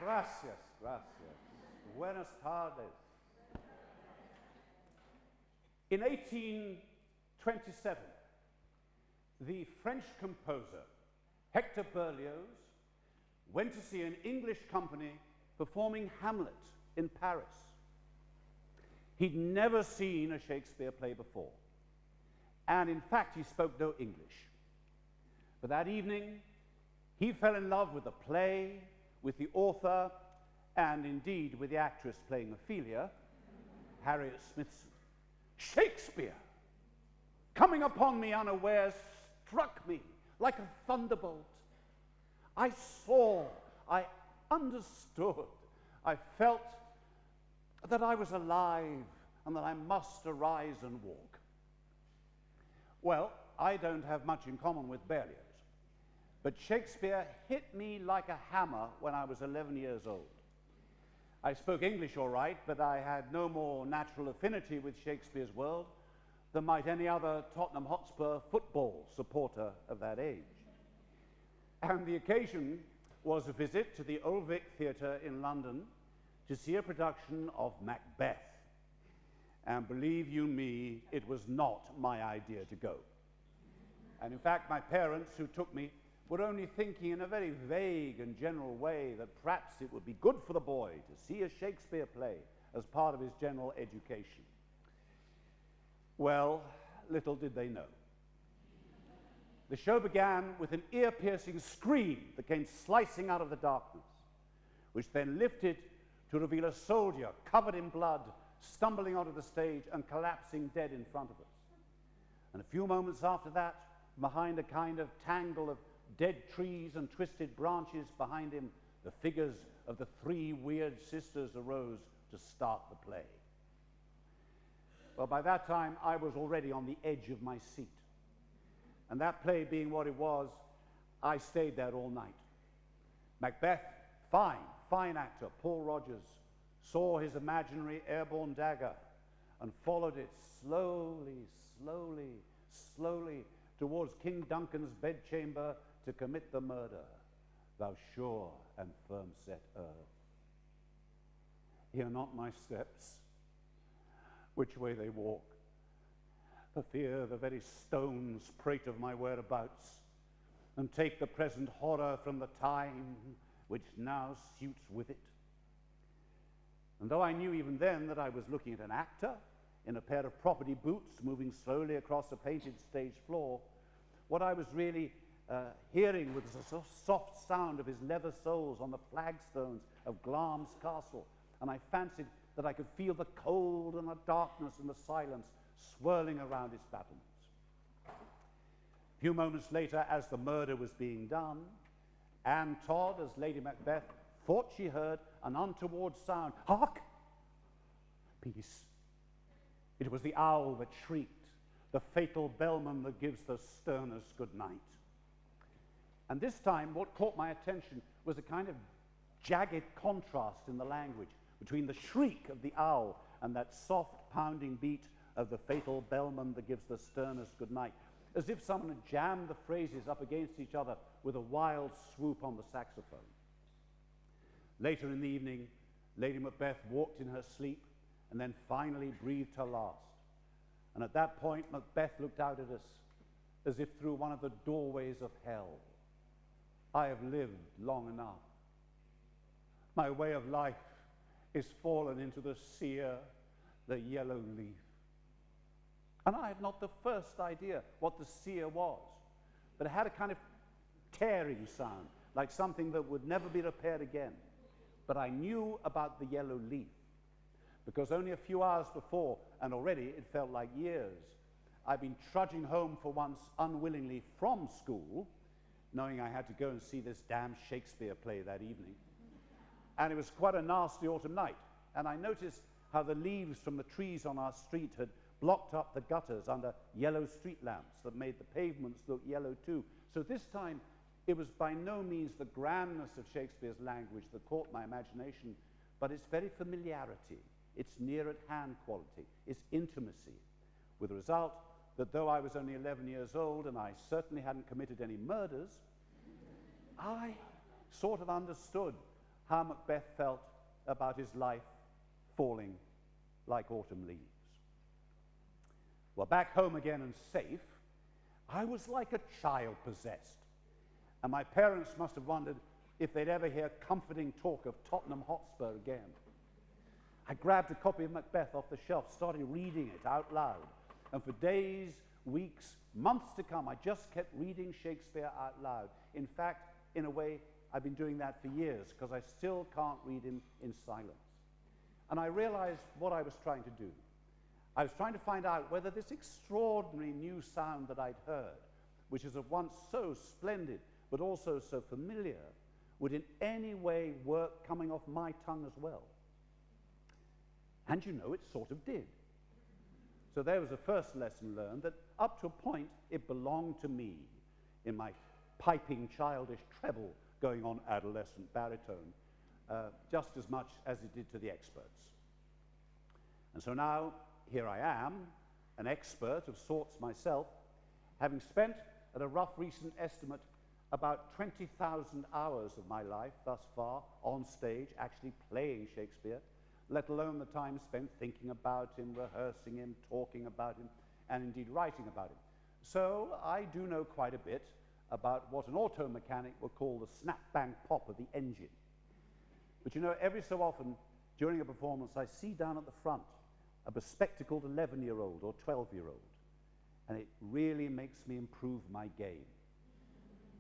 Gracias, gracias. Buenas tardes. In 1827, the French composer Hector Berlioz went to see an English company performing Hamlet in Paris. He'd never seen a Shakespeare play before, and in fact he spoke no English. But that evening he fell in love with the play, with the author, and indeed with the actress playing Ophelia, Harriet Smithson. Shakespeare, coming upon me unawares, struck me like a thunderbolt. I saw, I understood, I felt that I was alive and that I must arise and walk. Well, I don't have much in common with Berlioz, but Shakespeare hit me like a hammer when I was 11 years old. I spoke English all right, but I had no more natural affinity with Shakespeare's world than might any other Tottenham Hotspur football supporter of that age. And the occasion was a visit to the Old Vic Theatre in London to see a production of Macbeth. And believe you me, it was not my idea to go. And in fact, my parents, who took me, were only thinking in a very vague and general way that perhaps it would be good for the boy to see a Shakespeare play as part of his general education. Well, little did they know. The show began with an ear-piercing scream that came slicing out of the darkness, which then lifted to reveal a soldier covered in blood, stumbling onto the stage and collapsing dead in front of us. And a few moments after that, behind a kind of tangle of dead trees and twisted branches behind him, the figures of the three weird sisters arose to start the play. Well, by that time, I was already on the edge of my seat. And that play being what it was, I stayed there all night. Macbeth, fine actor, Paul Rogers, saw his imaginary airborne dagger and followed it slowly towards King Duncan's bedchamber to commit the murder, thou sure and firm set earth. Hear not my steps, which way they walk, for fear the very stones prate of my whereabouts, and take the present horror from the time which now suits with it. And though I knew even then that I was looking at an actor in a pair of property boots moving slowly across a painted stage floor, what I was really hearing was the soft sound of his leather soles on the flagstones of Glamis Castle, and I fancied that I could feel the cold and the darkness and the silence swirling around its battlements. A few moments later, as the murder was being done, Anne Todd, as Lady Macbeth, thought she heard an untoward sound. Hark! Peace. It was the owl that shrieked, the fatal bellman that gives the sternest good night. And this time, what caught my attention was a kind of jagged contrast in the language between the shriek of the owl and that soft pounding beat of the fatal bellman that gives the sternest good night, as if someone had jammed the phrases up against each other with a wild swoop on the saxophone. Later in the evening, Lady Macbeth walked in her sleep and then finally breathed her last. And at that point, Macbeth looked out at us as if through one of the doorways of hell. I have lived long enough. My way of life is fallen into the sear, the yellow leaf. And I had not the first idea what the sear was, but it had a kind of tearing sound, like something that would never be repaired again. But I knew about the yellow leaf, because only a few hours before, and already it felt like years, I'd been trudging home for once unwillingly from school, knowing I had to go and see this damn Shakespeare play that evening. And it was quite a nasty autumn night, and I noticed how the leaves from the trees on our street had blocked up the gutters under yellow street lamps that made the pavements look yellow too. So this time, it was by no means the grandness of Shakespeare's language that caught my imagination, but its very familiarity, its near-at-hand quality, its intimacy, with the result that though I was only 11 years old and I certainly hadn't committed any murders, I sort of understood how Macbeth felt about his life falling like autumn leaves. Well, back home again and safe, I was like a child possessed. And my parents must have wondered if they'd ever hear comforting talk of Tottenham Hotspur again. I grabbed a copy of Macbeth off the shelf, started reading it out loud. And for days, weeks, months to come, I just kept reading Shakespeare out loud. In fact, in a way, I've been doing that for years because I still can't read him in silence. And I realized what I was trying to do. I was trying to find out whether this extraordinary new sound that I'd heard, which is at once so splendid but also so familiar, would in any way work coming off my tongue as well. And you know, it sort of did. So there was a first lesson learned, that up to a point it belonged to me in my piping childish treble going on adolescent baritone, just as much as it did to the experts. And so now, here I am, an expert of sorts myself, having spent, at a rough recent estimate, about 20,000 hours of my life thus far on stage, actually playing Shakespeare, let alone the time spent thinking about him, rehearsing him, talking about him, and indeed writing about him. So I do know quite a bit about what an auto mechanic would call the snap-bang pop of the engine. But you know, every so often during a performance, I see down at the front a bespectacled 11-year-old or 12-year-old, and it really makes me improve my game.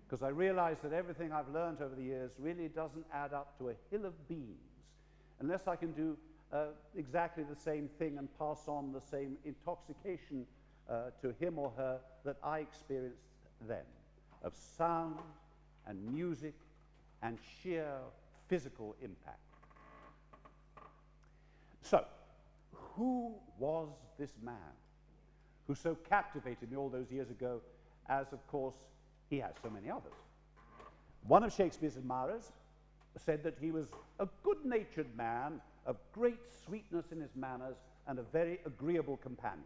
Because I realize that everything I've learned over the years really doesn't add up to a hill of beans unless I can do exactly the same thing and pass on the same intoxication to him or her that I experienced then, of sound and music and sheer physical impact. So, who was this man who so captivated me all those years ago, as of course he has so many others? One of Shakespeare's admirers said that he was a good-natured man of great sweetness in his manners and a very agreeable companion.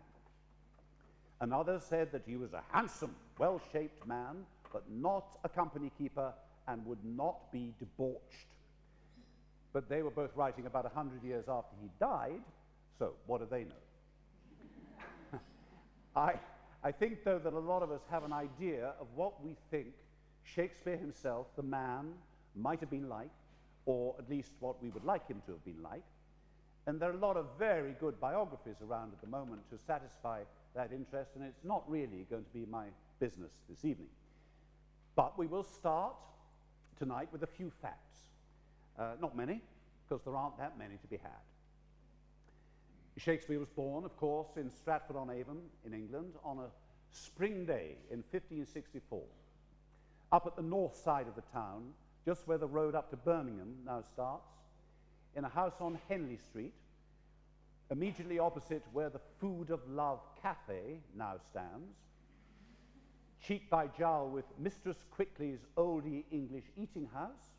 Another said that he was a handsome, well-shaped man, but not a company keeper and would not be debauched. But they were both writing about 100 years after he died, so what do they know? I think, though, that a lot of us have an idea of what we think Shakespeare himself, the man, might have been like, or at least what we would like him to have been like. And there are a lot of very good biographies around at the moment to satisfy that interest, and it's not really going to be my business this evening. But we will start tonight with a few facts. Not many, because there aren't that many to be had. Shakespeare was born, of course, in Stratford-on-Avon in England on a spring day in 1564, up at the north side of the town, just where the road up to Birmingham now starts, in a house on Henley Street, immediately opposite where the Food of Love Cafe now stands, cheek by jowl with Mistress Quickly's oldie English eating house,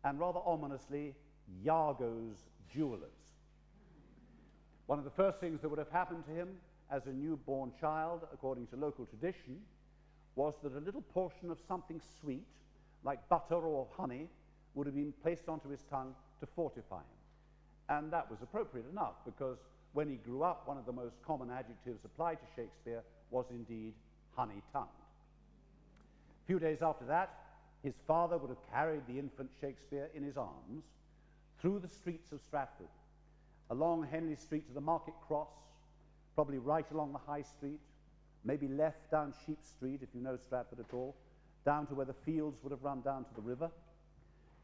and rather ominously, Yargo's Jewellers. One of the first things that would have happened to him as a newborn child, according to local tradition, was that a little portion of something sweet, like butter or honey, would have been placed onto his tongue to fortify him. And that was appropriate enough, because when he grew up, one of the most common adjectives applied to Shakespeare was indeed honey-tongued. A few days after that, his father would have carried the infant Shakespeare in his arms through the streets of Stratford, along Henley Street to the Market Cross, probably right along the High Street, maybe left down Sheep Street, if you know Stratford at all, down to where the fields would have run down to the river,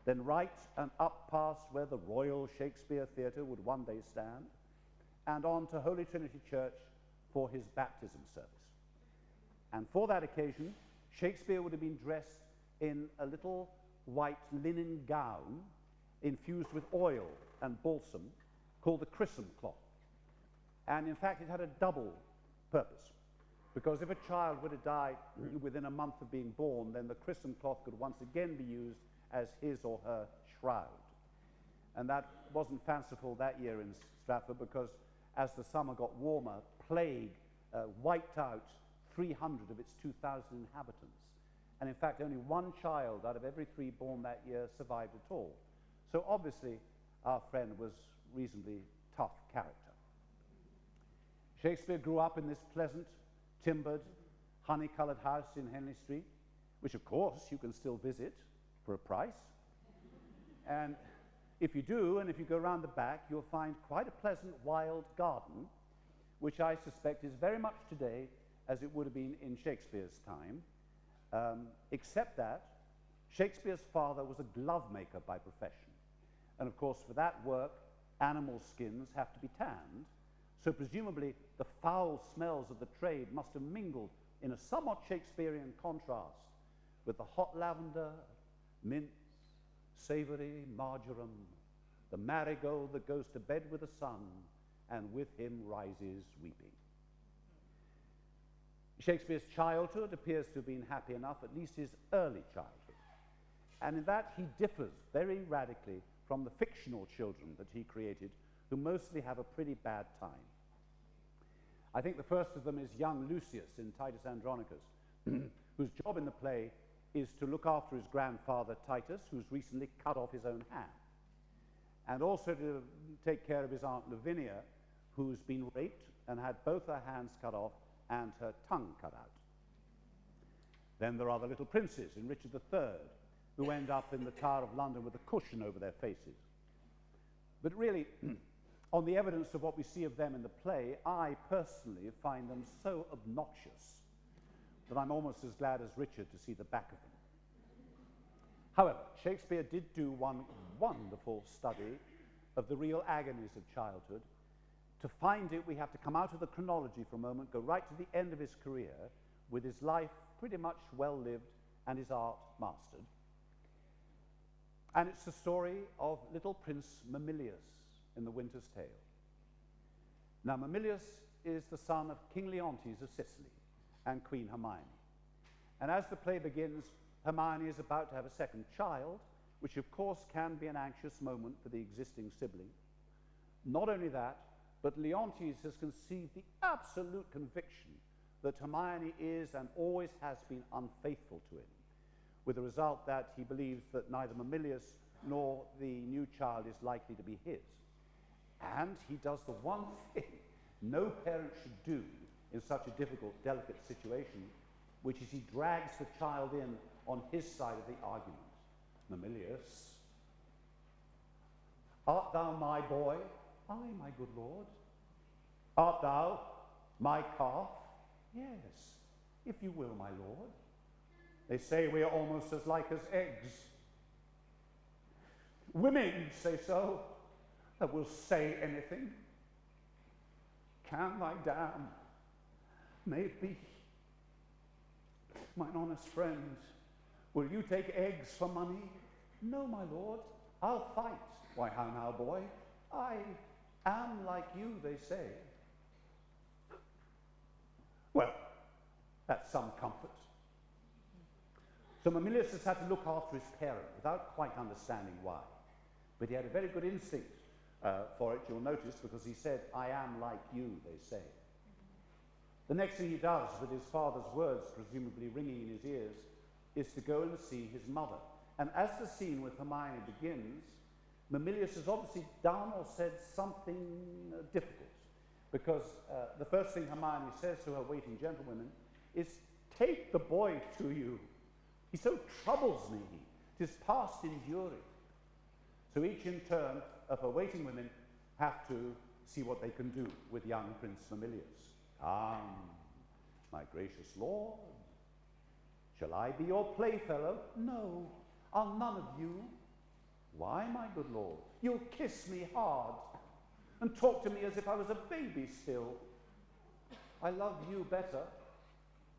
then right and up past where the Royal Shakespeare Theatre would one day stand, and on to Holy Trinity Church for his baptism service. And for that occasion, Shakespeare would have been dressed in a little white linen gown infused with oil and balsam called the chrism cloth. And in fact, it had a double purpose, because if a child were to die within a month of being born, then the chrism cloth could once again be used as his or her shroud. And that wasn't fanciful that year in Stratford, because as the summer got warmer, plague wiped out 300 of its 2,000 inhabitants. And in fact, only one child out of every 3 born that year survived at all. So obviously, our friend was reasonably tough character. Shakespeare grew up in this pleasant, timbered, honey-colored house in Henley Street, which of course you can still visit for a price. And if you do, and if you go round the back, you'll find quite a pleasant wild garden, which I suspect is very much today as it would have been in Shakespeare's time, except that Shakespeare's father was a glove maker by profession. And of course, for that work, animal skins have to be tanned. So presumably, the foul smells of the trade must have mingled in a somewhat Shakespearean contrast with the hot lavender, mint, savory marjoram, the marigold that goes to bed with the sun, and with him rises weeping. Shakespeare's childhood appears to have been happy enough, at least his early childhood. And in that, he differs very radically from the fictional children that he created, who mostly have a pretty bad time. I think the first of them is young Lucius in Titus Andronicus, whose job in the play is to look after his grandfather Titus, who's recently cut off his own hand, and also to take care of his aunt Lavinia, who's been raped and had both her hands cut off and her tongue cut out. Then there are the little princes in Richard III, who end up in the Tower of London with a cushion over their faces. But really, on the evidence of what we see of them in the play, I personally find them so obnoxious that I'm almost as glad as Richard to see the back of them. However, Shakespeare did do one wonderful study of the real agonies of childhood. To find it, we have to come out of the chronology for a moment, go right to the end of his career, with his life pretty much well lived and his art mastered. And it's the story of little Prince Mamillius in The Winter's Tale. Now, Mamillius is the son of King Leontes of Sicily and Queen Hermione. And as the play begins, Hermione is about to have a second child, which of course can be an anxious moment for the existing sibling. Not only that, but Leontes has conceived the absolute conviction that Hermione is and always has been unfaithful to him, with the result that he believes that neither Mamillius nor the new child is likely to be his. And he does the one thing no parent should do in such a difficult, delicate situation, which is he drags the child in on his side of the argument. Mamillius, art thou my boy? Aye, my good lord. Art thou my calf? Yes, if you will, my lord. They say we are almost as like as eggs. Women say so, that will say anything. Can thy dam, may it be. Mine honest friend, will you take eggs for money? No, my lord, I'll fight. Why, how now, boy? I am like you, they say. Well, that's some comfort. So Mamillius has had to look after his parent without quite understanding why. But he had a very good instinct for it, you'll notice, because he said, I am like you, they say. The next thing he does, with his father's words presumably ringing in his ears, is to go and see his mother. And as the scene with Hermione begins, Mamillius has obviously done or said something difficult, because the first thing Hermione says to her waiting gentlewomen is, take the boy to you. He so troubles me, 'tis past enduring. So each in turn of her waiting women have to see what they can do with young Prince Mamillius. My gracious lord, shall I be your playfellow? No, I'll none of you. Why, my good lord? You'll kiss me hard and talk to me as if I was a baby still. I love you better.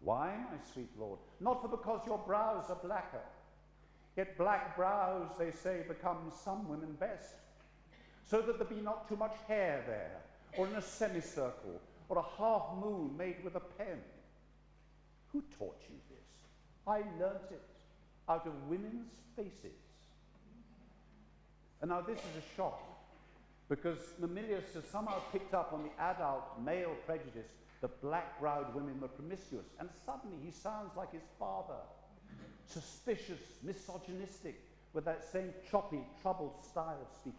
Why, my sweet lord? Not for because your brows are blacker. Yet black brows, they say, become some women best, so that there be not too much hair there, or in a semicircle, or a half moon made with a pen. Who taught you this? I learnt it out of women's faces. And now this is a shock, because Mamillius has somehow picked up on the adult male prejudice that black-browed women were promiscuous, and suddenly he sounds like his father, suspicious, misogynistic, with that same choppy, troubled style of speaking.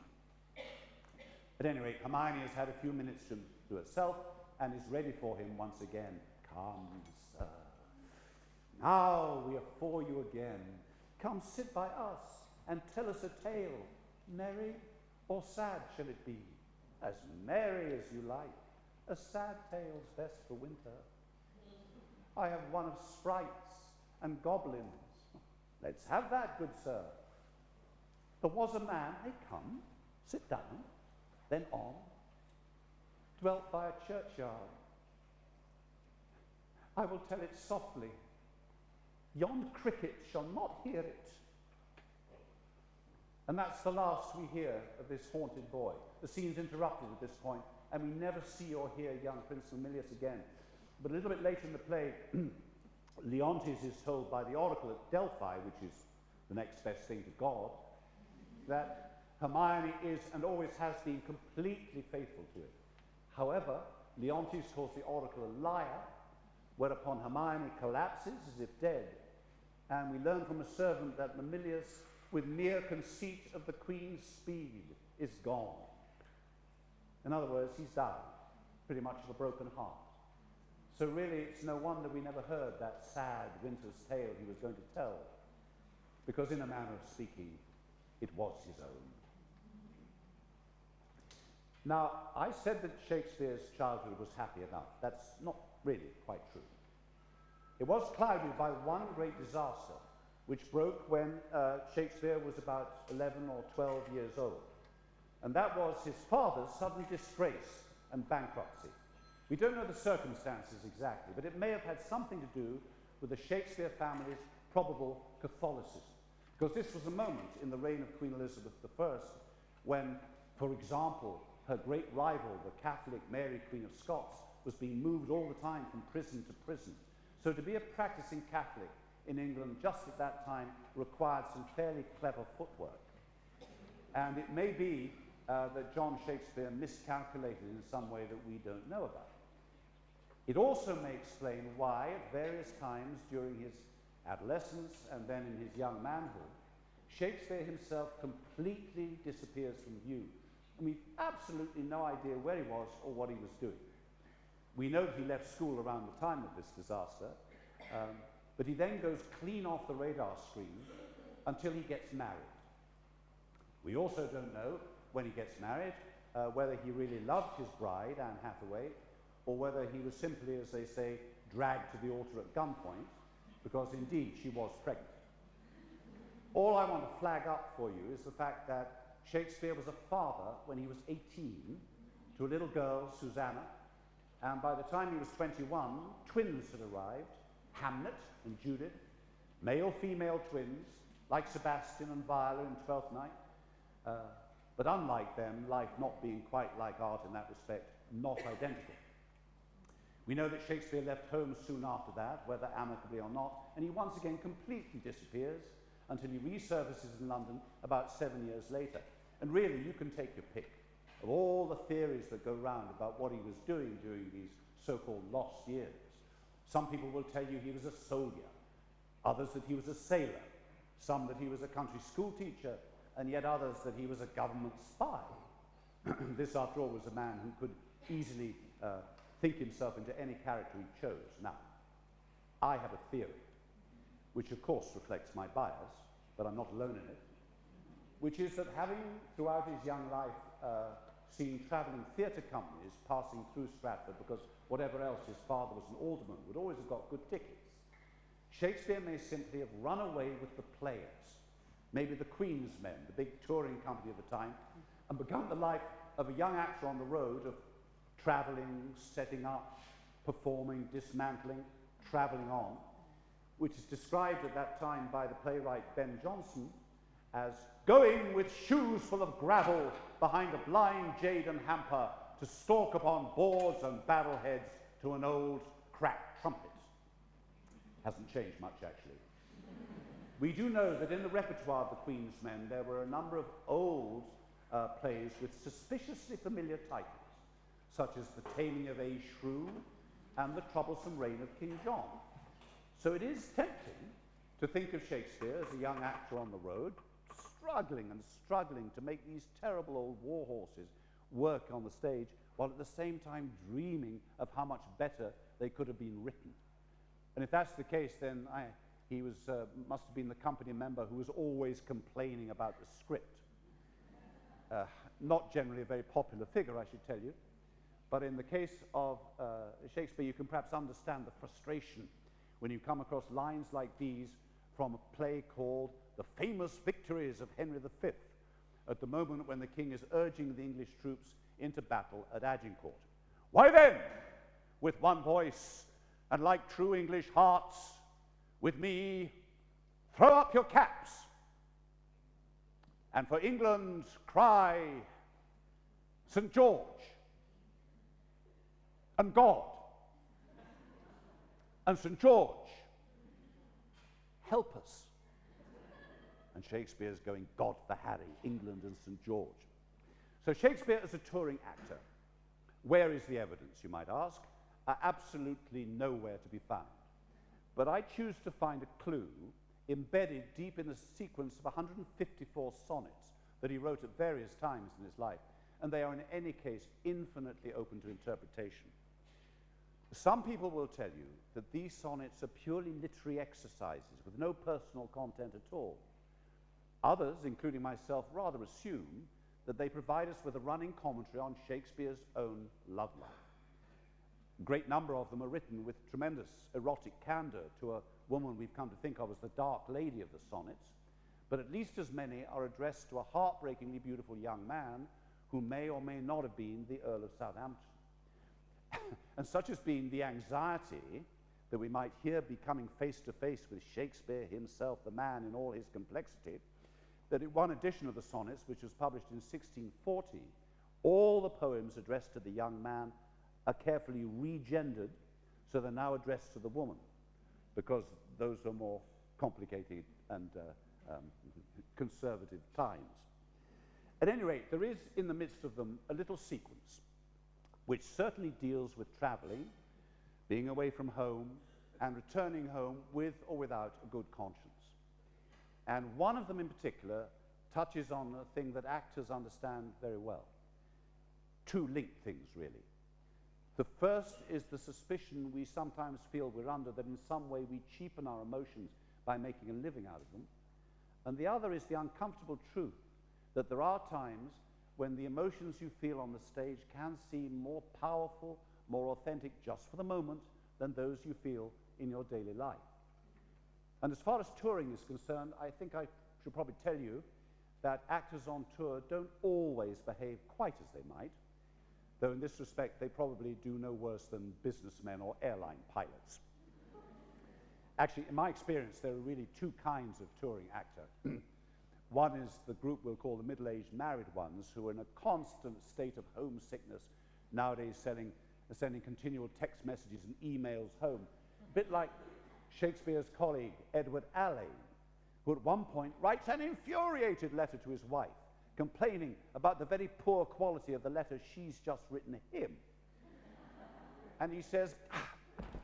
At any rate, Hermione has had a few minutes to herself and is ready for him once again. Come, sir. Now we are for you again. Come sit by us and tell us a tale. Merry or sad shall it be? As merry as you like. A sad tale's best for winter. I have one of sprites and goblins. Let's have that, good sir. There was a man, hey, come, sit down, then on, dwelt by a churchyard. I will tell it softly. Yon cricket shall not hear it. And that's the last we hear of this haunted boy. The scene's interrupted at this point, and we never see or hear young Prince Emilius again. But a little bit later in the play, Leontes is told by the oracle at Delphi, which is the next best thing to God, that Hermione is and always has been completely faithful to it. However, Leontes calls the oracle a liar, whereupon Hermione collapses as if dead. And we learn from a servant that Emilius, with mere conceit of the queen's speed, is gone. In other words, he's died, pretty much of a broken heart. So really, it's no wonder we never heard that sad winter's tale he was going to tell, because in a manner of speaking, it was his own. Now, I said that Shakespeare's childhood was happy enough. That's not really quite true. It was clouded by one great disaster, which broke when Shakespeare was about 11 or 12 years old. And that was his father's sudden disgrace and bankruptcy. We don't know the circumstances exactly, but it may have had something to do with the Shakespeare family's probable Catholicism. Because this was a moment in the reign of Queen Elizabeth I when, for example, her great rival, the Catholic Mary, Queen of Scots, was being moved all the time from prison to prison. So to be a practicing Catholic in England just at that time required some fairly clever footwork. And it may be that John Shakespeare miscalculated in some way that we don't know about. It also may explain why, at various times during his adolescence and then in his young manhood, Shakespeare himself completely disappears from view. And we've absolutely no idea where he was or what he was doing. We know that he left school around the time of this disaster, but he then goes clean off the radar screen until he gets married. We also don't know, when he gets married, whether he really loved his bride, Anne Hathaway, or whether he was simply, as they say, dragged to the altar at gunpoint, because indeed she was pregnant. All I want to flag up for you is the fact that Shakespeare was a father when he was 18 to a little girl, Susanna, and by the time he was 21, twins had arrived, Hamlet and Judith, male-female twins, like Sebastian and Viola in Twelfth Night, but unlike them, life not being quite like art in that respect, not identical. We know that Shakespeare left home soon after that, whether amicably or not, and he once again completely disappears until he resurfaces in London about 7 years later. And really, you can take your pick of all the theories that go round about what he was doing during these so-called lost years. Some people will tell you he was a soldier, others that he was a sailor, some that he was a country school teacher, and yet others that he was a government spy. This, after all, was a man who could easily think himself into any character he chose. Now, I have a theory, which of course reflects my bias, but I'm not alone in it, which is that having, throughout his young life, seen travelling theatre companies passing through Stratford, because whatever else, his father was an alderman, would always have got good tickets, Shakespeare may simply have run away with the players, maybe the Queen's Men, the big touring company of the time, and begun the life of a young actor on the road of travelling, setting up, performing, dismantling, travelling on, which is described at that time by the playwright Ben Jonson as going with shoes full of gravel behind a blind jade and hamper to stalk upon boards and barrel heads to an old cracked trumpet. Hasn't changed much, actually. We do know that in the repertoire of the Queen's Men there were a number of old plays with suspiciously familiar titles, such as The Taming of A Shrew and The Troublesome Reign of King John. So it is tempting to think of Shakespeare as a young actor on the road, struggling and struggling to make these terrible old war horses work on the stage, while at the same time dreaming of how much better they could have been written. And if that's the case, then he must have been the company member who was always complaining about the script. Not generally a very popular figure, I should tell you. But in the case of Shakespeare, you can perhaps understand the frustration when you come across lines like these from a play called The Famous Victories of Henry V, at the moment when the king is urging the English troops into battle at Agincourt. Why then, with one voice, and like true English hearts, with me, throw up your caps, and for England cry, St. George, and God, and St. George, help us. And Shakespeare's going, God for Harry, England and St. George. So Shakespeare is a touring actor. Where is the evidence, you might ask? Absolutely nowhere to be found. But I choose to find a clue embedded deep in a sequence of 154 sonnets that he wrote at various times in his life, and they are in any case infinitely open to interpretation. Some people will tell you that these sonnets are purely literary exercises with no personal content at all. Others, including myself, rather assume that they provide us with a running commentary on Shakespeare's own love life. A great number of them are written with tremendous erotic candor to a woman we've come to think of as the dark lady of the sonnets, but at least as many are addressed to a heartbreakingly beautiful young man who may or may not have been the Earl of Southampton. And such has been the anxiety that we might here be coming face to face with Shakespeare himself, the man in all his complexity, that in one edition of the sonnets, which was published in 1640, all the poems addressed to the young man are carefully regendered, so they're now addressed to the woman, because those are more complicated and conservative times. At any rate, there is in the midst of them a little sequence which certainly deals with traveling, being away from home, and returning home with or without a good conscience. And one of them in particular touches on a thing that actors understand very well. Two linked things, really. The first is the suspicion we sometimes feel we're under that in some way we cheapen our emotions by making a living out of them. And the other is the uncomfortable truth that there are times when the emotions you feel on the stage can seem more powerful, more authentic just for the moment than those you feel in your daily life. And as far as touring is concerned, I think I should probably tell you that actors on tour don't always behave quite as they might, though in this respect they probably do no worse than businessmen or airline pilots. Actually, in my experience, there are really two kinds of touring actor. One is the group we'll call the middle-aged married ones, who are in a constant state of homesickness, nowadays sending continual text messages and emails home. A bit like Shakespeare's colleague, Edward Alley, who at one point writes an infuriated letter to his wife, complaining about the very poor quality of the letter she's just written him. And he says,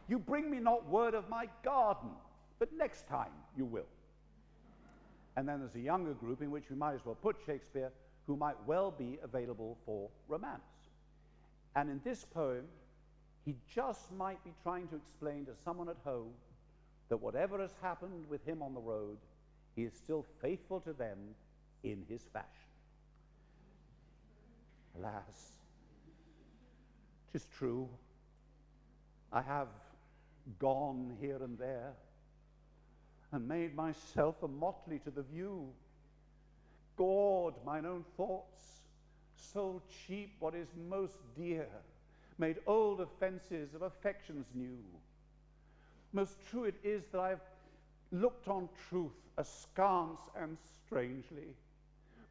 "You bring me not word of my garden, but next time you will." And then there's a younger group in which we might as well put Shakespeare, who might well be available for romance. And in this poem, he just might be trying to explain to someone at home that whatever has happened with him on the road, he is still faithful to them in his fashion. Alas, 'tis true, I have gone here and there and made myself a motley to the view, gored mine own thoughts, so cheap what is most dear, made old offences of affections new. Most true it is that I've looked on truth askance and strangely,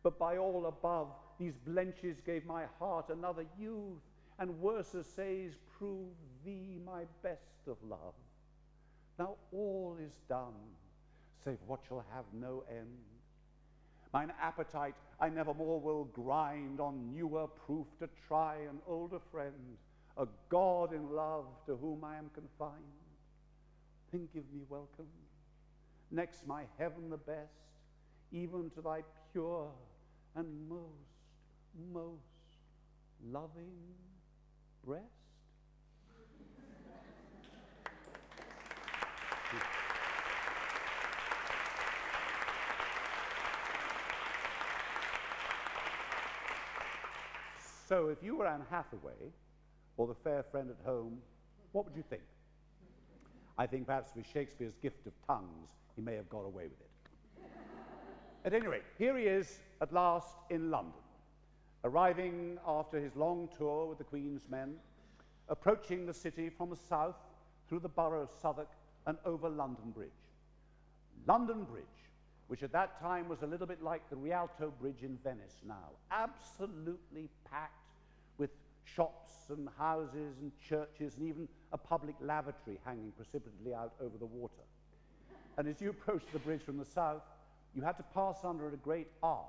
but by all above these blenches gave my heart another youth, and worse essays prove thee my best of love. Now all is done, save what shall have no end. Mine appetite I nevermore will grind on newer proof to try an older friend, a God in love to whom I am confined. Then give me welcome, next my heaven the best, even to thy pure and most loving breast? So if you were Anne Hathaway, or the fair friend at home, what would you think? I think perhaps with Shakespeare's gift of tongues, he may have got away with it. At any rate, here he is at last in London, arriving after his long tour with the Queen's men, approaching the city from the south through the borough of Southwark and over London Bridge. London Bridge, which at that time was a little bit like the Rialto Bridge in Venice now, absolutely packed with shops and houses and churches and even a public lavatory hanging precipitously out over the water. And as you approached the bridge from the south, you had to pass under a great arch,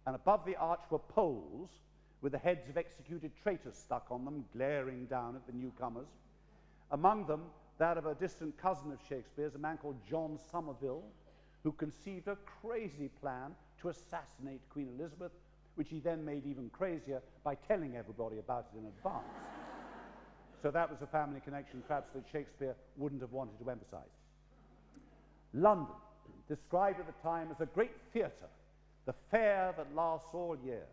and above the arch were poles with the heads of executed traitors stuck on them, glaring down at the newcomers. Among them, that of a distant cousin of Shakespeare's, a man called John Somerville, who conceived a crazy plan to assassinate Queen Elizabeth, which he then made even crazier by telling everybody about it in advance. So that was a family connection, perhaps, that Shakespeare wouldn't have wanted to emphasize. London, described at the time as a great theatre, the fair that lasts all year,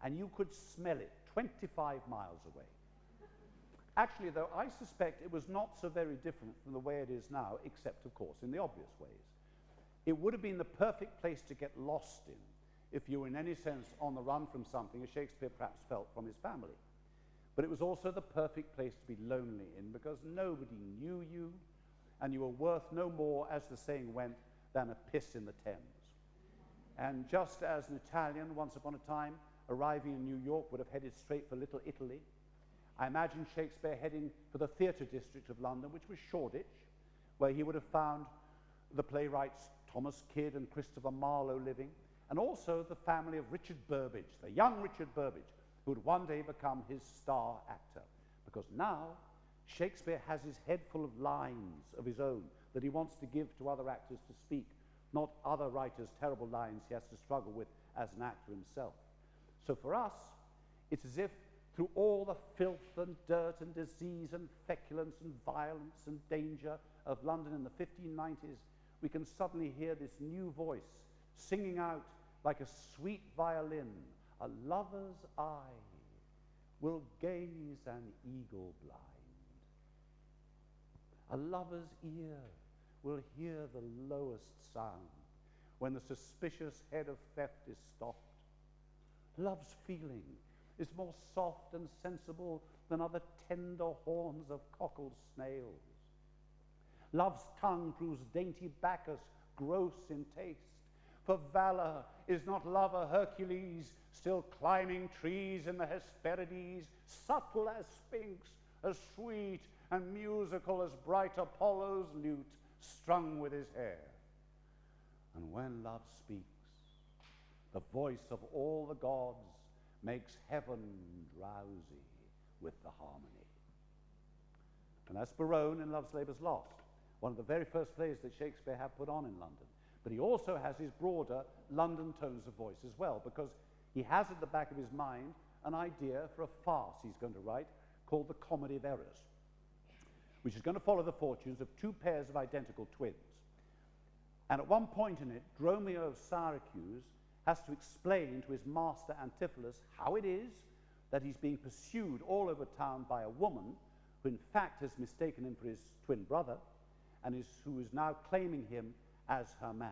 and you could smell it 25 miles away. Actually, though, I suspect it was not so very different from the way it is now, except, of course, in the obvious ways. It would have been the perfect place to get lost in if you were in any sense on the run from something, as Shakespeare perhaps felt from his family. But it was also the perfect place to be lonely in, because nobody knew you, and you were worth no more, as the saying went, than a piss in the Thames. And just as an Italian, once upon a time, arriving in New York would have headed straight for Little Italy, I imagine Shakespeare heading for the theatre district of London, which was Shoreditch, where he would have found the playwrights Thomas Kidd and Christopher Marlowe living, and also the family of Richard Burbage, the young Richard Burbage, who would one day become his star actor. Because now, Shakespeare has his head full of lines of his own that he wants to give to other actors to speak, not other writers' terrible lines he has to struggle with as an actor himself. So for us, it's as if through all the filth and dirt and disease and feculence and violence and danger of London in the 1590s, we can suddenly hear this new voice singing out like a sweet violin, a lover's eye will gaze an eagle blind. A lover's ear will hear the lowest sound when the suspicious head of theft is stopped. Love's feeling is more soft and sensible than are the tender horns of cockle snails. Love's tongue proves dainty Bacchus gross in taste. For valor is not love a Hercules, still climbing trees in the Hesperides, subtle as Sphinx, as sweet and musical as bright Apollo's lute, strung with his hair. And when love speaks, the voice of all the gods makes heaven drowsy with the harmony. And that's Barone in Love's Labour's Lost, one of the very first plays that Shakespeare had put on in London. But he also has his broader London tones of voice as well, because he has at the back of his mind an idea for a farce he's going to write called The Comedy of Errors, which is going to follow the fortunes of two pairs of identical twins. And at one point in it, Dromio of Syracuse has to explain to his master Antipholus how it is that he's being pursued all over town by a woman who in fact has mistaken him for his twin brother and who is now claiming him as her man.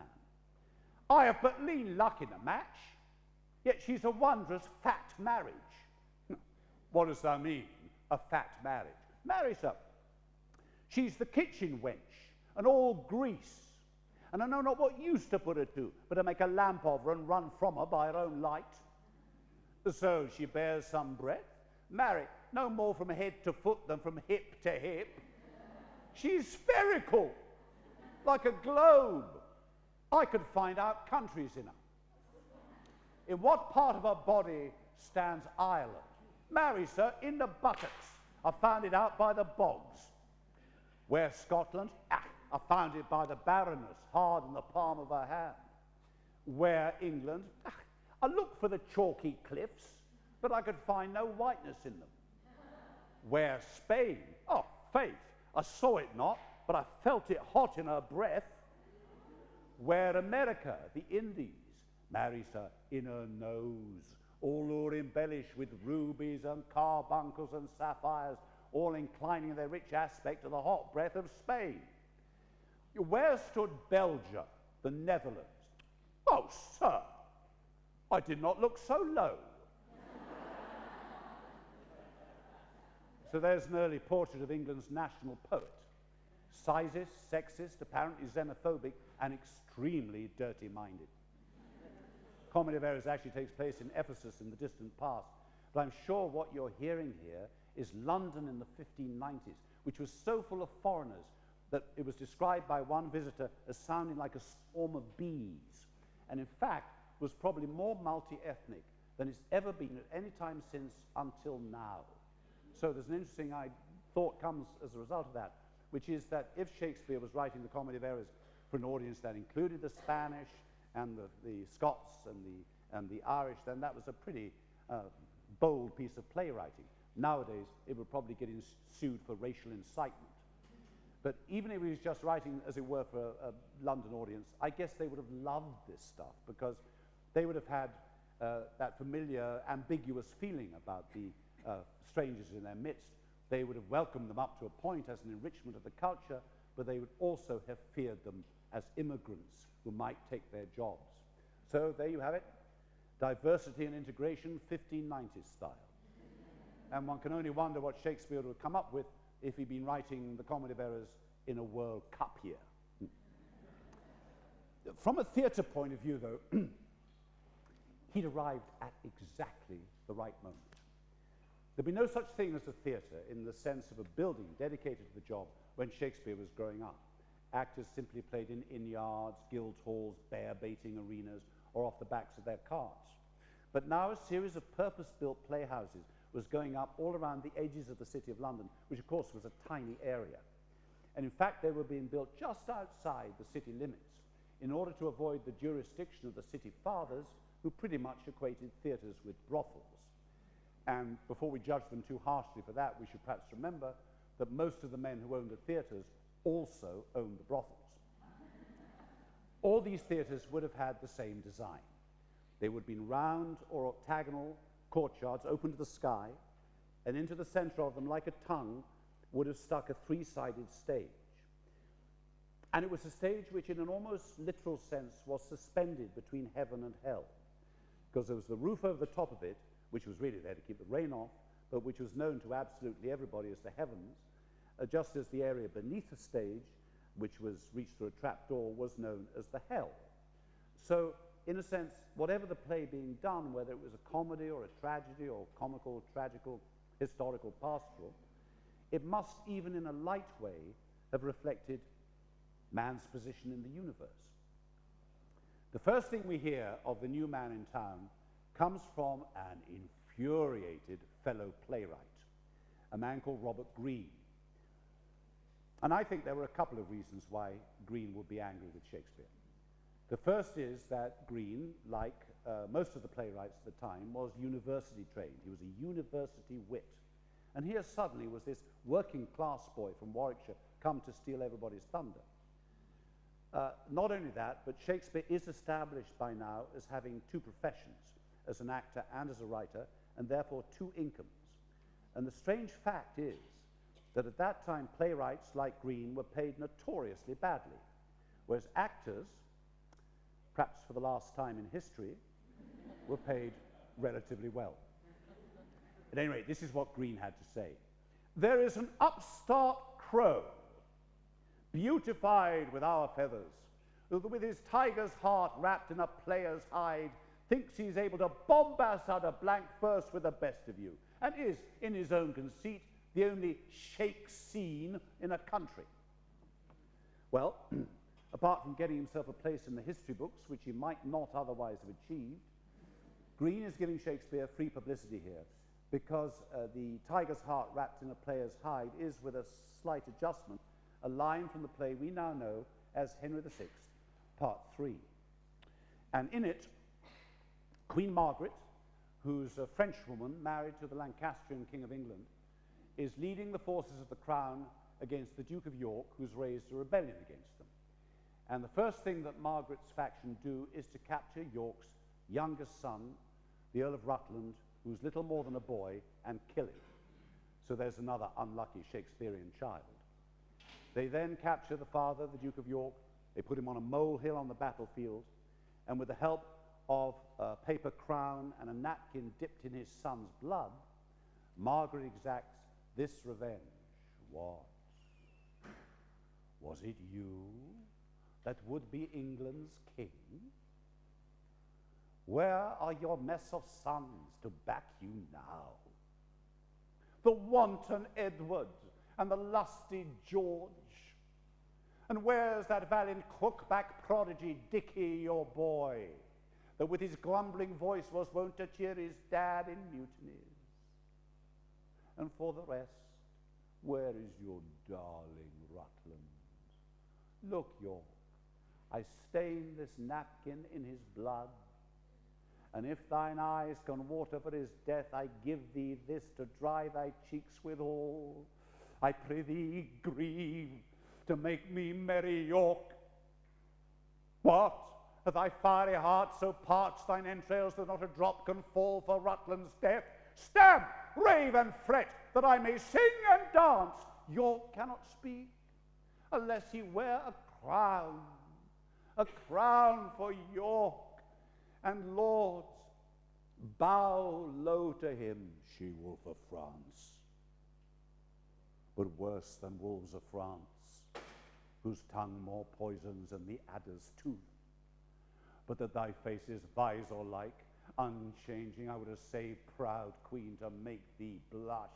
I have but lean luck in a match, yet she's a wondrous fat marriage. What does that mean, a fat marriage? Marry her. She's the kitchen wench, and all grease. And I know not what use to put her to, but to make a lamp of her and run from her by her own light. So she bears some breadth. Marry, no more from head to foot than from hip to hip. She's spherical, like a globe. I could find out countries in her. In what part of her body stands Ireland? Marry, sir, in the buttocks. I found it out by the bogs. Where's Scotland? I found it by the Baroness, hard in the palm of her hand. Where England, I looked for the chalky cliffs, but I could find no whiteness in them. Where Spain, oh, faith, I saw it not, but I felt it hot in her breath. Where America, the Indies, marries her in her nose, all o'er embellished with rubies and carbuncles and sapphires, all inclining their rich aspect to the hot breath of Spain. Where stood Belgium, the Netherlands? Oh, sir, I did not look so low. So there's an early portrait of England's national poet. Sizist, sexist, apparently xenophobic, and extremely dirty-minded. Comedy of Errors actually takes place in Ephesus in the distant past, but I'm sure what you're hearing here is London in the 1590s, which was so full of foreigners that it was described by one visitor as sounding like a swarm of bees, and in fact was probably more multi-ethnic than it's ever been at any time since until now. So there's an interesting thought comes as a result of that, which is that if Shakespeare was writing the Comedy of Errors for an audience that included the Spanish and the Scots and the Irish, then that was a pretty bold piece of playwriting. Nowadays, it would probably get sued for racial incitement. But even if he was just writing, as it were, for a London audience, I guess they would have loved this stuff because they would have had that familiar, ambiguous feeling about the strangers in their midst. They would have welcomed them up to a point as an enrichment of the culture, but they would also have feared them as immigrants who might take their jobs. So there you have it, diversity and integration, 1590s style. And one can only wonder what Shakespeare would have come up with if he'd been writing the Comedy of Errors in a World Cup year. From a theatre point of view, though, he'd arrived at exactly the right moment. There'd be no such thing as a theatre in the sense of a building dedicated to the job when Shakespeare was growing up. Actors simply played in inn-yards, guild halls, bear-baiting arenas, or off the backs of their carts. But now a series of purpose-built playhouses was going up all around the edges of the City of London, which of course was a tiny area. And in fact, they were being built just outside the city limits in order to avoid the jurisdiction of the city fathers, who pretty much equated theatres with brothels. And before we judge them too harshly for that, we should perhaps remember that most of the men who owned the theatres also owned the brothels. All these theatres would have had the same design. They would have been round or octagonal courtyards open to the sky, and into the center of them, like a tongue, would have stuck a three-sided stage. And it was a stage which, in an almost literal sense, was suspended between heaven and hell, because there was the roof over the top of it, which was really there to keep the rain off, but which was known to absolutely everybody as the heavens, just as the area beneath the stage, which was reached through a trapdoor, was known as the hell. So, in a sense, whatever the play being done, whether it was a comedy or a tragedy or comical, tragical, historical, pastoral, it must, even in a light way, have reflected man's position in the universe. The first thing we hear of the new man in town comes from an infuriated fellow playwright, a man called Robert Greene. And I think there were a couple of reasons why Greene would be angry with Shakespeare. The first is that Greene, like most of the playwrights at the time, was university trained. He was a university wit. And here suddenly was this working class boy from Warwickshire come to steal everybody's thunder. Not only that, but Shakespeare is established by now as having two professions, as an actor and as a writer, and therefore two incomes. And the strange fact is that at that time playwrights like Greene were paid notoriously badly, whereas actors, perhaps for the last time in history, were paid relatively well. At any rate, this is what Greene had to say. There is an upstart crow, beautified with our feathers, who with his tiger's heart wrapped in a player's hide, thinks he's able to bombast out a blank verse with the best of you, and is, in his own conceit, the only shake scene in a country. Well, apart from getting himself a place in the history books, which he might not otherwise have achieved, Greene is giving Shakespeare free publicity here, because the tiger's heart wrapped in a player's hide is, with a slight adjustment, a line from the play we now know as Henry VI, Part 3. And in it, Queen Margaret, who's a Frenchwoman married to the Lancastrian King of England, is leading the forces of the crown against the Duke of York, who's raised a rebellion against them. And the first thing that Margaret's faction do is to capture York's youngest son, the Earl of Rutland, who's little more than a boy, and kill him. So there's another unlucky Shakespearean child. They then capture the father, the Duke of York. They put him on a molehill on the battlefield, and with the help of a paper crown and a napkin dipped in his son's blood, Margaret exacts this revenge. What? Was it you that would be England's king? Where are your mess of sons to back you now? The wanton Edward and the lusty George? And where's that valiant crookback prodigy Dickie, your boy, that with his grumbling voice was wont to cheer his dad in mutinies? And for the rest, where is your darling Rutland? Look, York, I stain this napkin in his blood, and if thine eyes can water for his death, I give thee this to dry thy cheeks withal. I pray thee, grieve to make me merry, York. What? Hath thy fiery heart so parched thine entrails that not a drop can fall for Rutland's death? Stamp, rave, and fret, that I may sing and dance. York cannot speak unless he wear a crown for York. And lords, bow low to him, she-wolf of France. But worse than wolves of France, whose tongue more poisons than the adder's tooth, but that thy face is visor-like, unchanging, I would essay, proud queen, to make thee blush.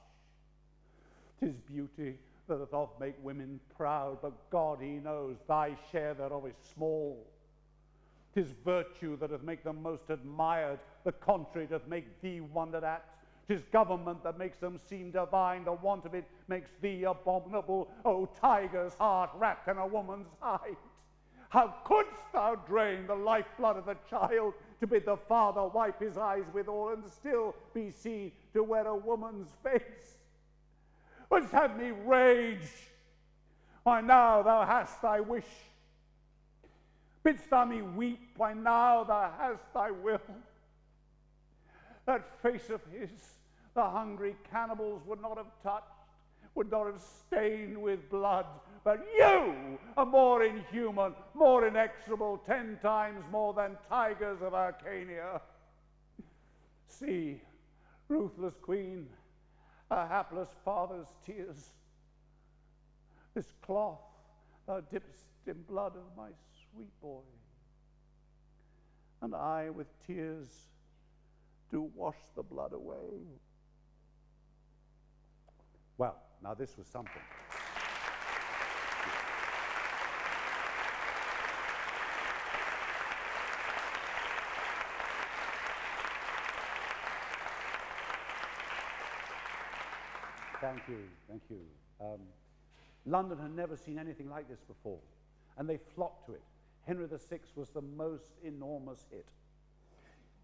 'Tis beauty that doth oft make women proud, but God, he knows, thy share thereof is small. 'Tis virtue that doth make them most admired, the contrary doth make thee wondered at. 'Tis government that makes them seem divine, the want of it makes thee abominable. O tiger's heart wrapped in a woman's hide! How couldst thou drain the lifeblood of the child, to bid the father wipe his eyes withal, and still be seen to wear a woman's face? Wouldst have me rage? Why, now thou hast thy wish. Bidst thou me weep? Why, now thou hast thy will. That face of his, the hungry cannibals would not have touched, would not have stained with blood. But you are more inhuman, more inexorable, 10 times more than tigers of Arcania. See, ruthless queen, a hapless father's tears. This cloth thou dipp'st in blood of my sweet boy, and I with tears do wash the blood away. Well, now this was something. Thank you, thank you. London had never seen anything like this before, and they flocked to it. Henry VI was the most enormous hit.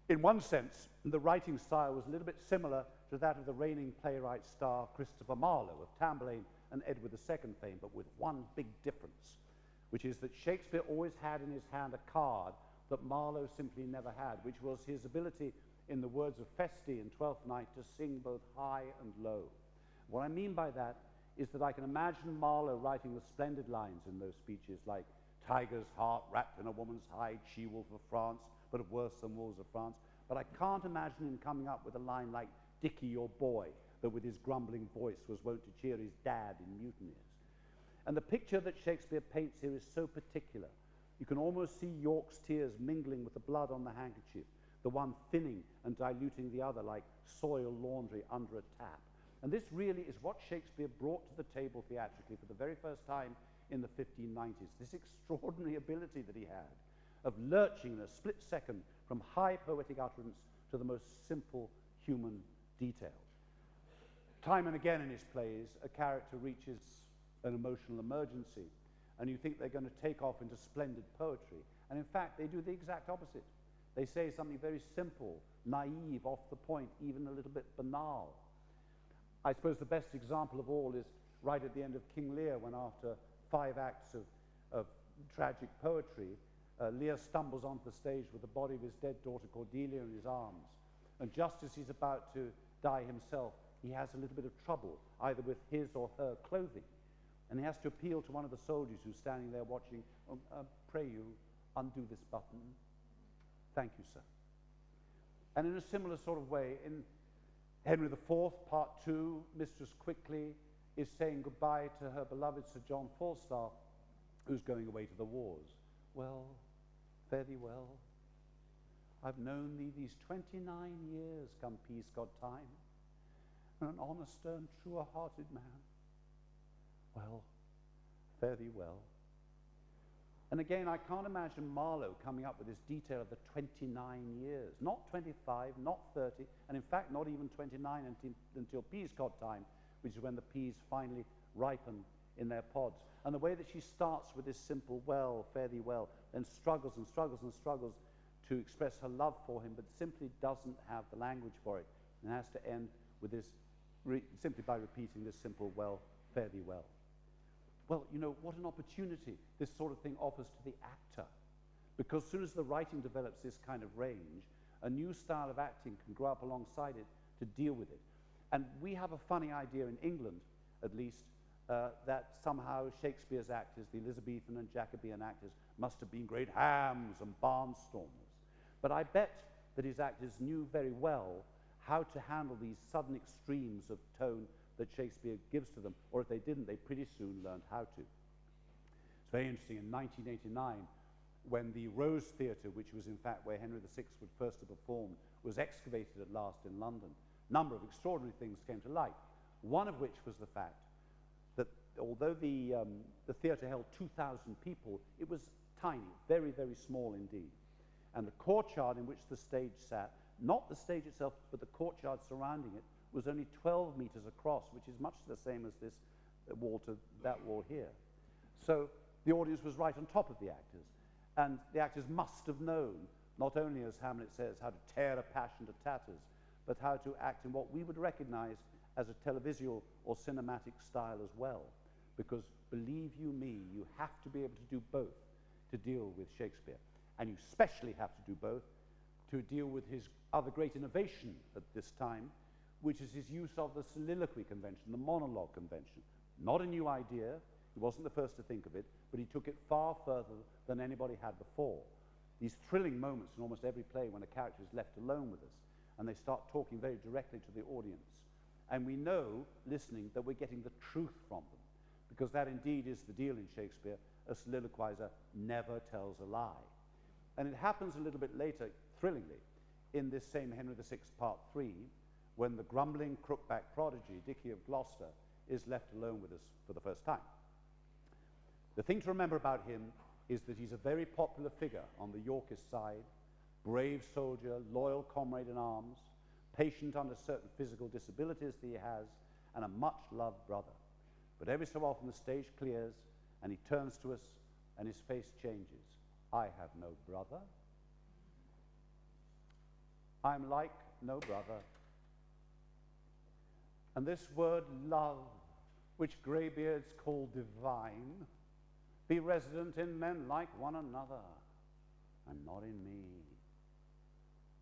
In one sense, the writing style was a little bit similar to that of the reigning playwright star Christopher Marlowe of Tamburlaine and Edward II fame, but with one big difference, which is that Shakespeare always had in his hand a card that Marlowe simply never had, which was his ability, in the words of Feste in Twelfth Night, to sing both high and low. What I mean by that is that I can imagine Marlowe writing the splendid lines in those speeches like, tiger's heart wrapped in a woman's hide, she-wolf of France, but worse than wolves of France. But I can't imagine him coming up with a line like, Dickie, your boy, that with his grumbling voice was wont to cheer his dad in mutinies. And the picture that Shakespeare paints here is so particular. You can almost see York's tears mingling with the blood on the handkerchief, the one thinning and diluting the other like soil laundry under a tap. And this really is what Shakespeare brought to the table theatrically for the very first time in the 1590s, this extraordinary ability that he had of lurching in a split second from high poetic utterance to the most simple human detail. Time and again in his plays, a character reaches an emotional emergency, and you think they're going to take off into splendid poetry, and in fact, they do the exact opposite. They say something very simple, naive, off the point, even a little bit banal. I suppose the best example of all is right at the end of King Lear, when after 5 acts of tragic poetry, Lear stumbles onto the stage with the body of his dead daughter Cordelia in his arms. And just as he's about to die himself, he has a little bit of trouble, either with his or her clothing. And he has to appeal to one of the soldiers who's standing there watching, pray you, undo this button. Thank you, sir. And in a similar sort of way, in Henry IV, Part 2, Mistress Quickly is saying goodbye to her beloved Sir John Falstaff, who's going away to the wars. Well, fare thee well. I've known thee these 29 years, come peace, God time, and an honest and true-hearted man. Well, fare thee well. And again, I can't imagine Marlowe coming up with this detail of the 29 years, not 25, not 30, and in fact not even 29 until peas cod time, which is when the peas finally ripen in their pods. And the way that she starts with this simple, well, fare thee well, then struggles and struggles and struggles to express her love for him, but simply doesn't have the language for it, and has to end with this, simply by repeating this simple, well, fare thee well. Well, you know, what an opportunity this sort of thing offers to the actor. Because as soon as the writing develops this kind of range, a new style of acting can grow up alongside it to deal with it. And we have a funny idea in England, at least, that somehow Shakespeare's actors, the Elizabethan and Jacobean actors, must have been great hams and barnstormers. But I bet that his actors knew very well how to handle these sudden extremes of tone that Shakespeare gives to them, or if they didn't, they pretty soon learned how to. It's very interesting, in 1989, when the Rose Theatre, which was in fact where Henry VI would first have performed, was excavated at last in London, a number of extraordinary things came to light, one of which was the fact that although the theatre held 2,000 people, it was tiny, very, very small indeed. And the courtyard in which the stage sat, not the stage itself, but the courtyard surrounding it, was only 12 meters across, which is much the same as this wall to that wall here. So the audience was right on top of the actors. And the actors must have known, not only, as Hamlet says, how to tear a passion to tatters, but how to act in what we would recognize as a televisual or cinematic style as well. Because believe you me, you have to be able to do both to deal with Shakespeare. And you especially have to do both to deal with his other great innovation at this time, which is his use of the soliloquy convention, the monologue convention. Not a new idea, he wasn't the first to think of it, but he took it far further than anybody had before. These thrilling moments in almost every play when a character is left alone with us, and they start talking very directly to the audience. And we know, listening, that we're getting the truth from them, because that indeed is the deal in Shakespeare. A soliloquizer never tells a lie. And it happens a little bit later, thrillingly, in this same Henry VI, Part 3, when the grumbling crookback prodigy, Dicky of Gloucester, is left alone with us for the first time. The thing to remember about him is that he's a very popular figure on the Yorkist side, brave soldier, loyal comrade in arms, patient under certain physical disabilities that he has, and a much-loved brother. But every so often the stage clears, and he turns to us, and his face changes. I have no brother. I'm like no brother. And this word love, which greybeards call divine, be resident in men like one another, and not in me.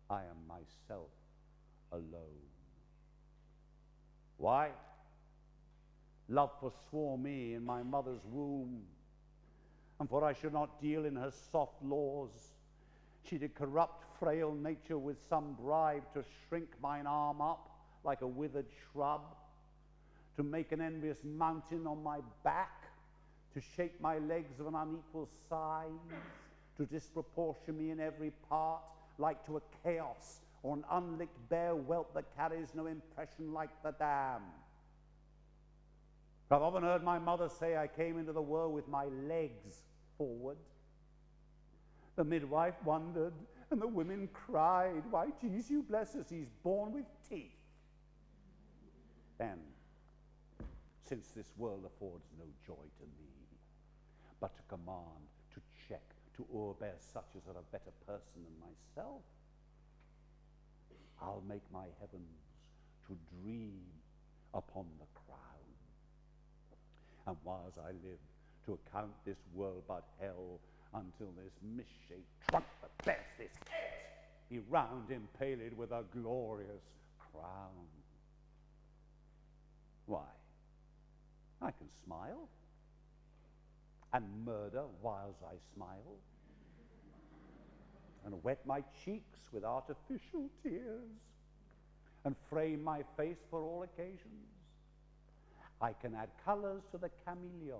I am myself alone. Why? Love forswore me in my mother's womb, and for I should not deal in her soft laws, she did corrupt frail nature with some bribe to shrink mine arm up like a withered shrub, to make an envious mountain on my back, to shape my legs of an unequal size, to disproportion me in every part, like to a chaos or an unlicked bare whelp that carries no impression like the dam. I've often heard my mother say I came into the world with my legs forward. The midwife wondered, and the women cried, why, geez, you bless us, he's born with teeth. Then, since this world affords no joy to me, but to command, to check, to o'erbear such as are a better person than myself. I'll make my heavens to dream upon the crown. And whiles I live to account this world but hell, until this misshaped trunk that bears this head be round impaled with a glorious crown. Why, I can smile, and murder whiles I smile, and wet my cheeks with artificial tears, and frame my face for all occasions. I can add colors to the chameleon,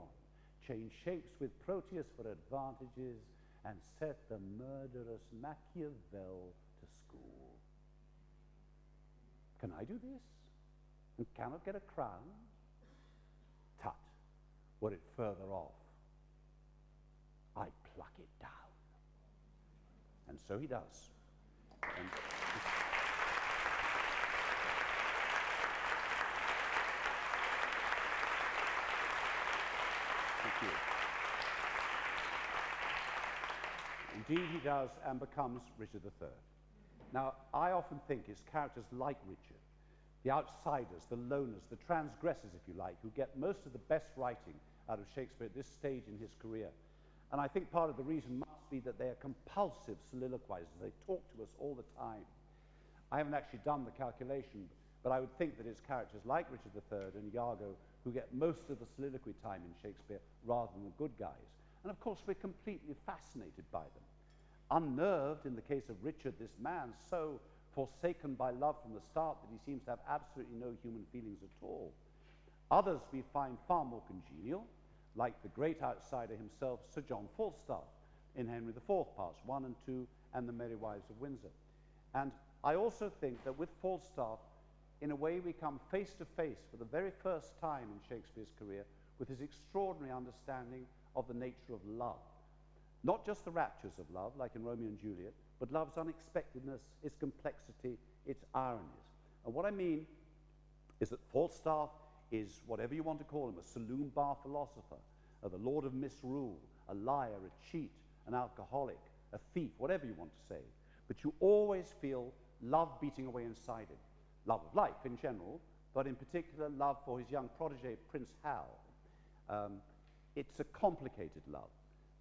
change shapes with Proteus for advantages, and set the murderous Machiavel to school. Can I do this, and cannot get a crown? Tut, were it further off, I'd pluck it down. And so he does. And thank you. Indeed he does, and becomes Richard III. Now, I often think it's characters like Richard, the outsiders, the loners, the transgressors, if you like, who get most of the best writing out of Shakespeare at this stage in his career. And I think part of the reason must be that they are compulsive soliloquizers. They talk to us all the time. I haven't actually done the calculation, but I would think that it's characters like Richard III and Iago who get most of the soliloquy time in Shakespeare rather than the good guys. And of course, we're completely fascinated by them. Unnerved, in the case of Richard, this man so forsaken by love from the start that he seems to have absolutely no human feelings at all. Others we find far more congenial, like the great outsider himself, Sir John Falstaff, in Henry IV Parts 1 and 2 and The Merry Wives of Windsor. And I also think that with Falstaff, in a way we come face to face for the very first time in Shakespeare's career with his extraordinary understanding of the nature of love. Not just the raptures of love, like in Romeo and Juliet, but love's unexpectedness, its complexity, its ironies. And what I mean is that Falstaff is whatever you want to call him, a saloon bar philosopher, the lord of misrule, a liar, a cheat, an alcoholic, a thief, whatever you want to say. But you always feel love beating away inside him. Love of life in general, but in particular love for his young protege, Prince Hal. It's a complicated love,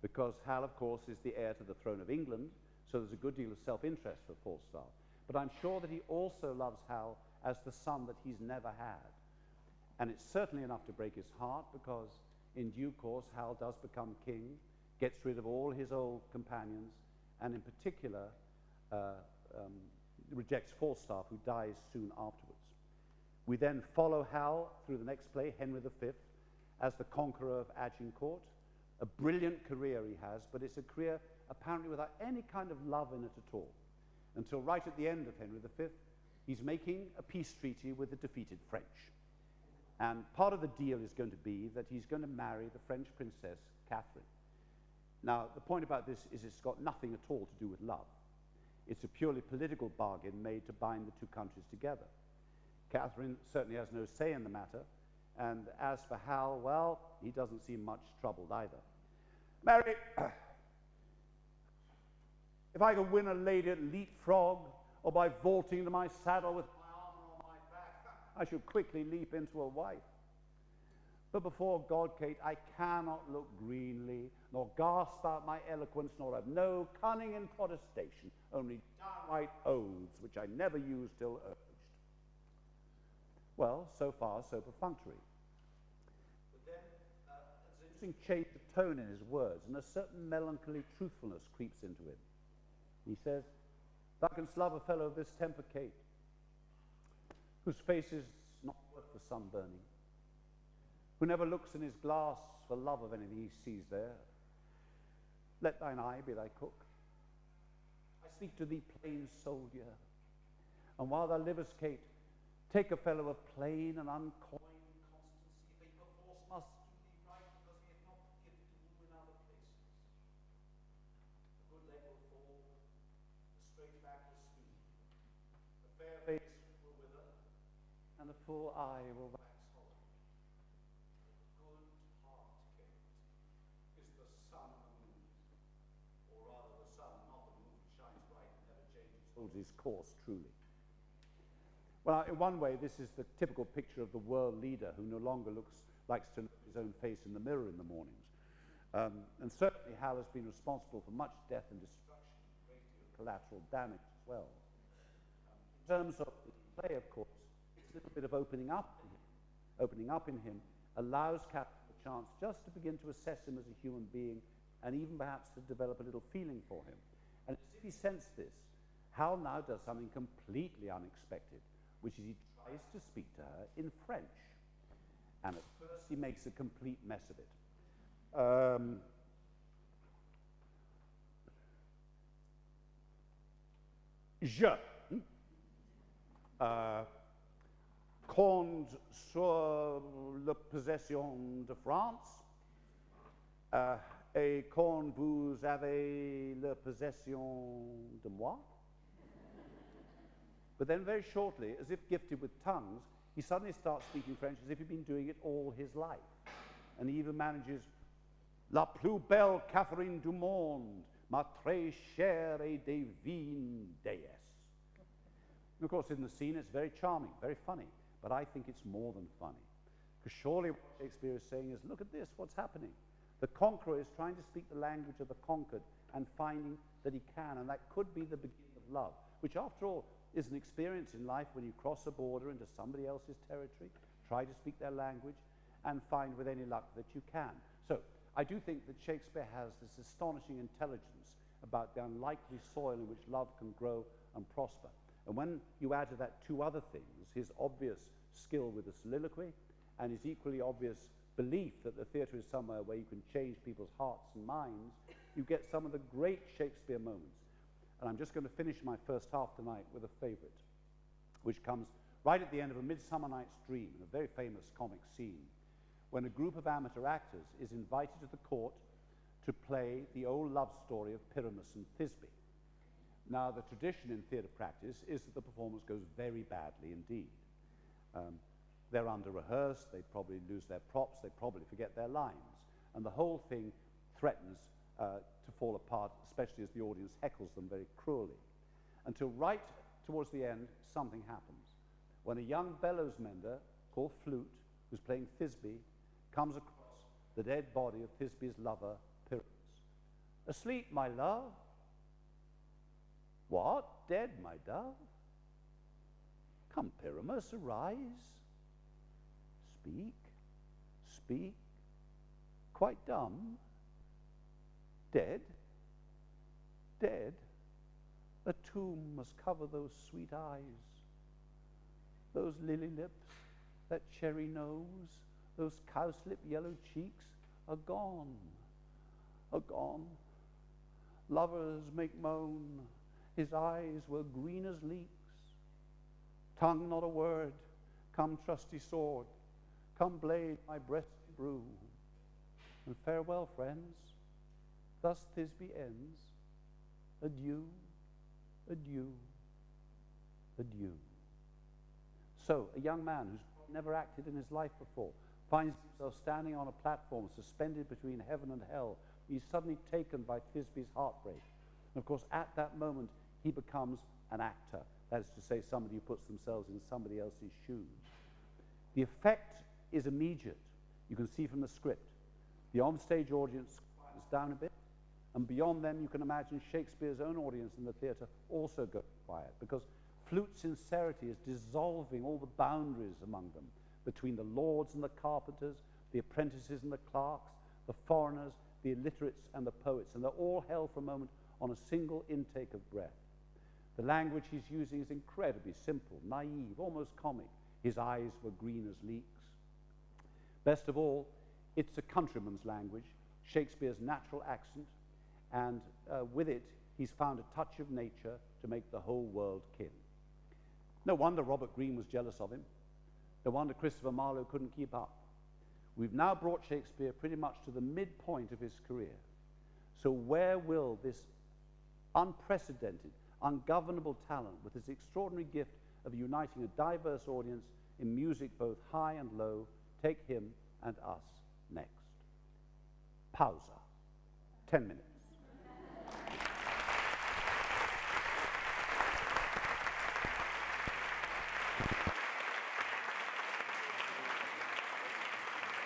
because Hal, of course, is the heir to the throne of England, so there's a good deal of self-interest for Falstaff. But I'm sure that he also loves Hal as the son that he's never had. And it's certainly enough to break his heart, because in due course, Hal does become king, gets rid of all his old companions, and in particular, rejects Falstaff, who dies soon afterwards. We then follow Hal through the next play, Henry V, as the conqueror of Agincourt. A brilliant career he has, but it's a career apparently without any kind of love in it at all. Until right at the end of Henry V, he's making a peace treaty with the defeated French. And part of the deal is going to be that he's going to marry the French princess, Catherine. Now, the point about this is it's got nothing at all to do with love. It's a purely political bargain made to bind the two countries together. Catherine certainly has no say in the matter, and as for Hal, well, he doesn't seem much troubled either. Mary, if I could win a lady at leapfrog, or by vaulting to my saddle with my armor on my back, I should quickly leap into a wife. But before God, Kate, I cannot look greenly, nor gasp out my eloquence, nor have no cunning in protestation, only downright oaths, which I never used till urged. Well, so far, so perfunctory. But then, there's an interesting change of tone in his words, and a certain melancholy truthfulness creeps into him. He says, "Thou canst love a fellow of this temper, Kate, whose face is not worth the sun burning, who never looks in his glass for love of anything he sees there. Let thine eye be thy cook. I speak to thee, plain soldier, and while thou livest, Kate, take a fellow of plain and uncoined constancy, for he perforce must do thee right, because he hath not the gift to woo in other places. A good leg will fall, a straight back will stoop, a fair face will wither, and a full eye will wax hollow. A good heart, Kate, is the sun and the moon, or holds his course truly. Well, in one way, this is the typical picture of the world leader who no longer likes to look at his own face in the mirror in the mornings. And certainly Hal has been responsible for much death and destruction, a great deal of collateral damage as well. In terms of the play, of course, it's a little bit of opening up in him. Opening up in him allows Captain a chance just to begin to assess him as a human being and even perhaps to develop a little feeling for him. And as if he sensed this, Hal now does something completely unexpected, which is he tries to speak to her in French. And at first he makes a complete mess of it. Je compte sur la possession de France et quand vous avez la possession de moi. But then very shortly, as if gifted with tongues, he suddenly starts speaking French as if he'd been doing it all his life. And he even manages, La plus belle Catherine du monde, ma très chère et divine déesse. And of course, in the scene, it's very charming, very funny. But I think it's more than funny. Because surely what Shakespeare is saying is, look at this, what's happening? The conqueror is trying to speak the language of the conquered and finding that he can. And that could be the beginning of love, which after all is an experience in life when you cross a border into somebody else's territory, try to speak their language, and find with any luck that you can. So I do think that Shakespeare has this astonishing intelligence about the unlikely soil in which love can grow and prosper. And when you add to that two other things, his obvious skill with the soliloquy and his equally obvious belief that the theatre is somewhere where you can change people's hearts and minds, you get some of the great Shakespeare moments. And I'm just going to finish my first half tonight with a favorite, which comes right at the end of A Midsummer Night's Dream, in a very famous comic scene, when a group of amateur actors is invited to the court to play the old love story of Pyramus and Thisbe. Now, the tradition in theatre practice is that the performance goes very badly indeed. They're under-rehearsed, they probably lose their props, they probably forget their lines, and the whole thing threatens to fall apart, especially as the audience heckles them very cruelly. Until right towards the end, something happens. When a young bellows mender called Flute, who's playing Thisbe, comes across the dead body of Thisbe's lover, Pyramus. Asleep, my love? What? Dead, my dove? Come, Pyramus, arise. Speak, speak. Quite dumb. Dead? Dead? A tomb must cover those sweet eyes, those lily lips, that cherry nose, those cowslip yellow cheeks are gone, are gone. Lovers make moan, his eyes were green as leeks. Tongue not a word, come trusty sword, come blade my breast brew. And farewell, friends, thus Thisbe ends. Adieu, adieu, adieu. So, a young man who's never acted in his life before finds himself standing on a platform suspended between heaven and hell. He's suddenly taken by Thisbe's heartbreak. And of course, at that moment, he becomes an actor. That is to say, somebody who puts themselves in somebody else's shoes. The effect is immediate. You can see from the script. The onstage audience quiets down a bit, and beyond them, you can imagine Shakespeare's own audience in the theatre also go quiet, because Flute's sincerity is dissolving all the boundaries among them, between the lords and the carpenters, the apprentices and the clerks, the foreigners, the illiterates and the poets, and they're all held for a moment on a single intake of breath. The language he's using is incredibly simple, naive, almost comic. His eyes were green as leeks. Best of all, it's a countryman's language, Shakespeare's natural accent, and with it, he's found a touch of nature to make the whole world kin. No wonder Robert Greene was jealous of him. No wonder Christopher Marlowe couldn't keep up. We've now brought Shakespeare pretty much to the midpoint of his career. So where will this unprecedented, ungovernable talent with his extraordinary gift of uniting a diverse audience in music both high and low take him and us next? Pausa. 10 minutes.